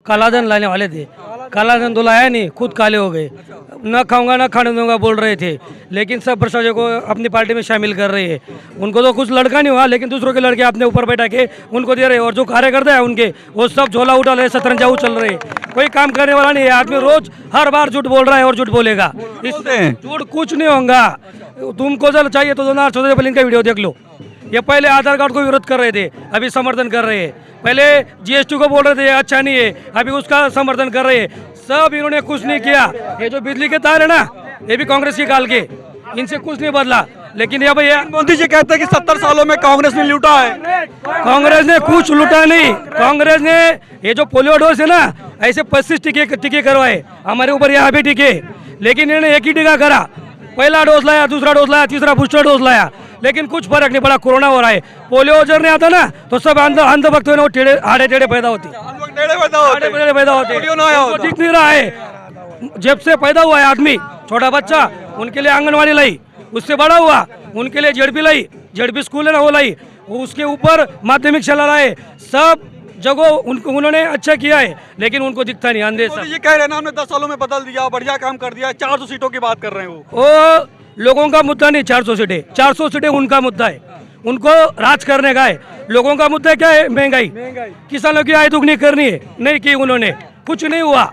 काला धन लाने वाले थे, काला धन तो लाया नहीं, खुद काले हो गए। न खाऊंगा न खाने दूंगा बोल रहे थे, लेकिन सब भ्रष्टाचार को अपनी पार्टी में शामिल कर रहे हैं। उनको तो कुछ लड़का नहीं हुआ, लेकिन दूसरों के लड़के अपने ऊपर बैठा के उनको दे रहे हैं। और जो कार्यकर्ता है उनके, वो सब झोला उठा रहे, सतरंजाऊ चल रहे हैं। कोई काम करने वाला नहीं है। आदमी रोज हर बार झूठ बोल रहा है और झूठ बोलेगा। इससे झूठ कुछ नहीं होगा। तुमको जब चाहिए तो 2014 का वीडियो देख लो। ये पहले आधार कार्ड को विरोध कर रहे थे, अभी समर्थन कर रहे हैं। पहले जीएसटी को बोल रहे थे अच्छा नहीं है, अभी उसका समर्थन कर रहे हैं। सब इन्होंने कुछ नहीं किया। ये जो बिजली के तार है ना, ये भी कांग्रेस की काल के, इनसे कुछ नहीं बदला। लेकिन ये भैया मोदी जी कहते हैं कि 70 सालों में कांग्रेस ने लूटा है। कांग्रेस ने कुछ लूटा नहीं। कांग्रेस ने ये जो पोलियो डोज है ना, ऐसे 25 टीके करवाए हमारे ऊपर, यहाँ भी टीके। लेकिन इन्होंने एक ही टीका करा, पहला डोज लाया, दूसरा डोज लाया, तीसरा बूस्टर डोज लाया, लेकिन कुछ फर्क नहीं पड़ा। कोरोना हो रहा है। पोलियो जर नहीं आता ना तो सब अंधभक्त वो आड़े टेढ़े पैदा होते, पैदा होते। दिख नहीं रहा है। जब से पैदा हुआ है आदमी, छोटा बच्चा, उनके लिए आंगनवाड़ी लाई, उससे बड़ा हुआ उनके लिए जेडपी लाई, जेडपी स्कूल है ना वो लाई, उसके ऊपर माध्यमिक चला रहा है। सब जगह उन्होंने अच्छा किया है, लेकिन उनको दिखता नहीं। अंधे सब ये कह रहे हैं ना, हमने 10 सालों में बदल दिया, बढ़िया काम कर दिया। 400 सीटों की बात कर रहे हैं वो लोगों का मुद्दा नहीं। 400 सीटें, 400 सीटें उनका मुद्दा है, उनको राज करने का है। लोगों का मुद्दा क्या है? महंगाई। किसानों की आय दुगनी करनी है, नहीं की उन्होंने, कुछ नहीं हुआ।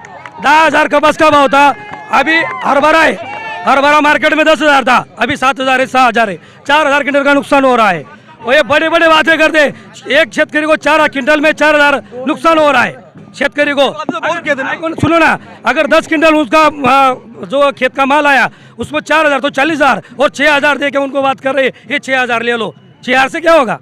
10,000 कपास का भाव था, अभी हरभरा है, हरभरा मार्केट में 10,000 था, अभी 7,000 है, 6,000 है। 4,000 क्विंटल का नुकसान हो रहा है। और ये बड़े बड़े बातें करते, एक शेतकरी को 4 क्विंटल में 4,000 नुकसान हो रहा है। शेतकरी को सुनो ना, अगर 10 क्विंटल उसका जो खेत का माल आया उसमें 4,000 तो 40,000 और 6,000 दे के उनको बात कर रहे हैं ये 6,000 ले लो। 6,000 से क्या होगा?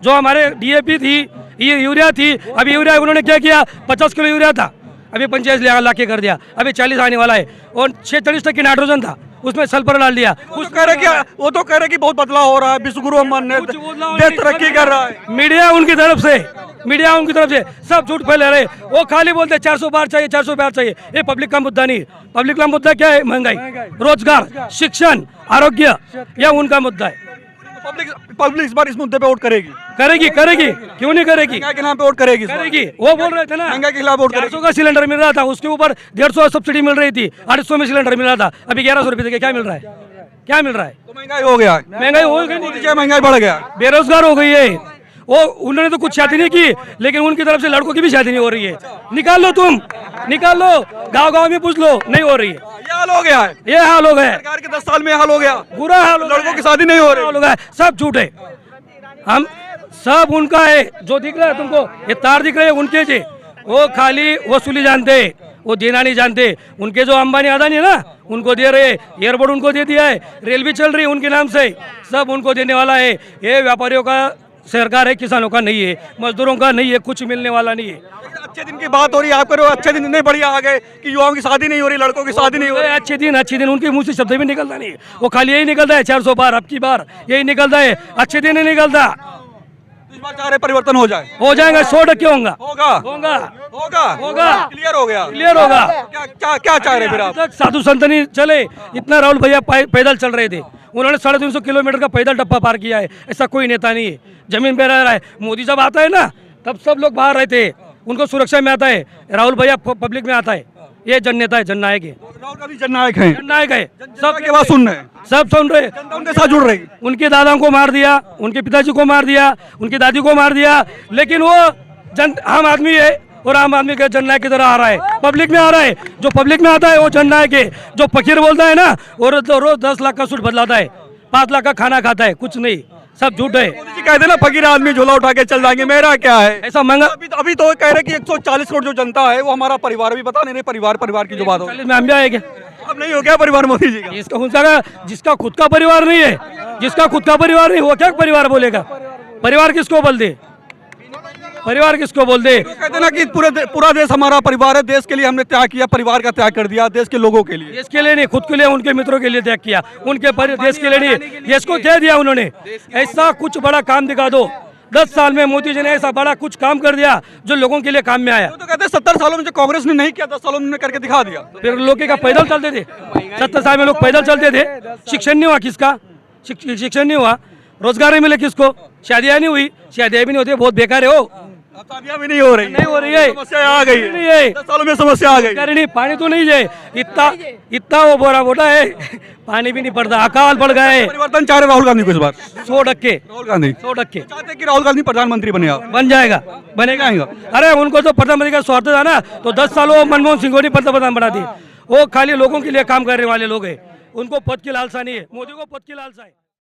जो हमारे डीएपी थी, ये यूरिया थी, अभी यूरिया उन्होंने क्या किया, 50 किलो यूरिया था, अभी 85 लाख के कर दिया, अभी 40 आने वाला है। और 46% नाइट्रोजन था, उसमें सल्फर डाल दिया। कुछ कह रहे कि वो तो कह रहे कि बहुत बदलाव हो रहा है, विश्वगुरु अम्मन ने देश तरक्की कर रहा है। मीडिया उनकी तरफ से, मीडिया उनकी तरफ से सब झूठ फैला रहे। वो खाली बोलते 400 पार चाहिए, 400 पार चाहिए। ये पब्लिक का मुद्दा नहीं। पब्लिक का मुद्दा क्या है? महंगाई, रोजगार, शिक्षण, आरोग्य, यह उनका मुद्दा है। पब्लिक इस बार इस मुद्दे पे वोट करेगी, करेगी, करेगी, क्यों नहीं करेगी? महंगाई के नाम पे वोट करेगी, करेगी। वो बोल रहे थे ना, महंगाई के खिलाफ वोट करेगी। 400 का सिलेंडर मिल रहा था, उसके ऊपर 150 सब्सिडी मिल रही थी, 800 में सिलेंडर मिल रहा था, अभी 1100 रुपए देके क्या मिल रहा है? क्या मिल रहा है? तो महंगाई हो गया, महंगाई हो गई, महंगाई बढ़ गया, बेरोजगार हो गई है। वो उन्होंने तो कुछ शादी नहीं की, लेकिन उनकी तरफ से लड़कों की भी शादी नहीं हो रही है। निकाल लो, तुम निकाल लो, गांव गांव में पूछ लो, नहीं हो रही है। ये हाल हो गया है, ये हाल हो गया। सरकार के 10 साल में हाल हो गया, बुरा हाल, लड़कों की शादी नहीं हो रही, हाल हो गया। सब झूठ है, हम सब उनका है। जो दिख रहा है तुमको, ये तार दिख रहे हैं उनके जी, वो खाली वसूली जानते, वो देना नहीं जानते। उनके जो अंबानी अदानी है ना, उनको दे रहे, एयरपोर्ट उनको दे दिया है, रेल भी चल रही है उनके नाम से, सब उनको देने वाला है। ये व्यापारियों का सरकार है, किसानों का नहीं है, मजदूरों का नहीं है, कुछ मिलने वाला नहीं है। अच्छे दिन की बात हो रही है, आप करो अच्छे दिन नहीं बढ़िया आ गए कि युवाओं की शादी नहीं हो रही, लड़कों की शादी नहीं हो रही। अच्छे दिन उनके मुंह से शब्द भी निकलता नहीं है। वो खाली यही निकलता है 400 बार, अब की बार यही निकलता है, अच्छे दिन नहीं निकलता। इस बार चाह रहे परिवर्तन हो जाए, हो जाएगा, 100% होगा, होगा, होगा, होगा, होगा, क्लियर हो गया, क्लियर होगा। क्या चाह रहे फिर आप? तक साधु संत नहीं चले, इतना राहुल भैया पैदल चल रहे थे, उन्होंने 350 किलोमीटर का पैदल टप्पा पार किया है। ऐसा कोई नेता नहीं है, जमीन पे रह रहा है। मोदी जब आता है ना, तब सब लोग बाहर रहते हैं, उनको सुरक्षा में आता है। राहुल भैया पब्लिक में आता है। ये जननेता है, जननायक है। राहुल गांधी जननायक है, जननायक है। सब के बात सुन रहे हैं, सब सुन रहे, उनके साथ जुड़ रही। उनके दादा को मार दिया, उनके पिताजी को मार दिया, उनकी दादी को मार दिया, लेकिन वो आम आदमी है और आम आदमी का जननायक की तरह आ रहा है, पब्लिक में आ रहा है। जो पब्लिक में आता है वो जननायक है। जो फकीर बोलता है ना, और रोज 10 लाख का सूट बदलाता है, 5 लाख का खाना खाता है, कुछ नहीं, सब झूठ है। मोदी जी कहते ना फकीर आदमी झोला उठा के चल जाएंगे, मेरा क्या है? ऐसा महंगा, अभी तो कह रहे कि 140 करोड़ जो जनता है वो हमारा परिवार, भी बता नहीं रहे परिवार की जो बात हो, में हम भी आएंगे। अब नहीं हो गया परिवार मोदी जी का? जिसका खुद का परिवार नहीं है, जिसका खुद का परिवार नहीं, वो क्या परिवार बोलेगा? परिवार किसको बोल दे? परिवार किसको बोल दे? कहते ना कि पूरा देश हमारा परिवार है, देश के लिए हमने त्याग किया, परिवार का त्याग कर दिया, देश के लोगों के लिए। देश के लिए नहीं, खुद के लिए, उनके मित्रों के लिए त्याग किया, उनके देश के लिए नहीं, देश को क्या दिया उन्होंने? ऐसा कुछ बड़ा काम दिखा दो। 10 साल में मोदी जी ने ऐसा बड़ा कुछ काम कर दिया जो लोगों के लिए काम में आया। तो कहते हैं 70 सालों में जो कांग्रेस ने नहीं किया, 10 सालों में करके दिखा दिया। फिर लोग क्या पैदल चलते थे? 70 साल में लोग पैदल चलते थे। शिक्षण नहीं हुआ किसका? शिक्षण नहीं हुआ, रोजगार नहीं मिले किसको? शादियाँ नहीं हुई, शादियाँ भी नहीं होती, बहुत बेकार है। हो शादियां भी नहीं हो रही, नहीं हो रही है, समस्या आ गई नहीं है, है। 10 सालों में समस्या आ गई। नहीं पानी तो नहीं है, इतना इतना वो बोरा बोटा है, पानी भी नहीं पड़ता, अकाल पड़ गए। परिवर्तन चाह रहे राहुल गांधी को इस बार? 100%, राहुल गांधी 100% चाहते हैं कि राहुल गांधी प्रधानमंत्री बने आप? बन जाएगा, बनेगा। अरे उनको तो प्रधानमंत्री का स्वार्थ था ना, तो 10 सालों मनमोहन सिंह को नहीं प्रधान बना दी। वो खाली लोगों के लिए काम करने वाले लोग हैं, उनको पद की लालसा नहीं है, मोदी को पद की लालसा है।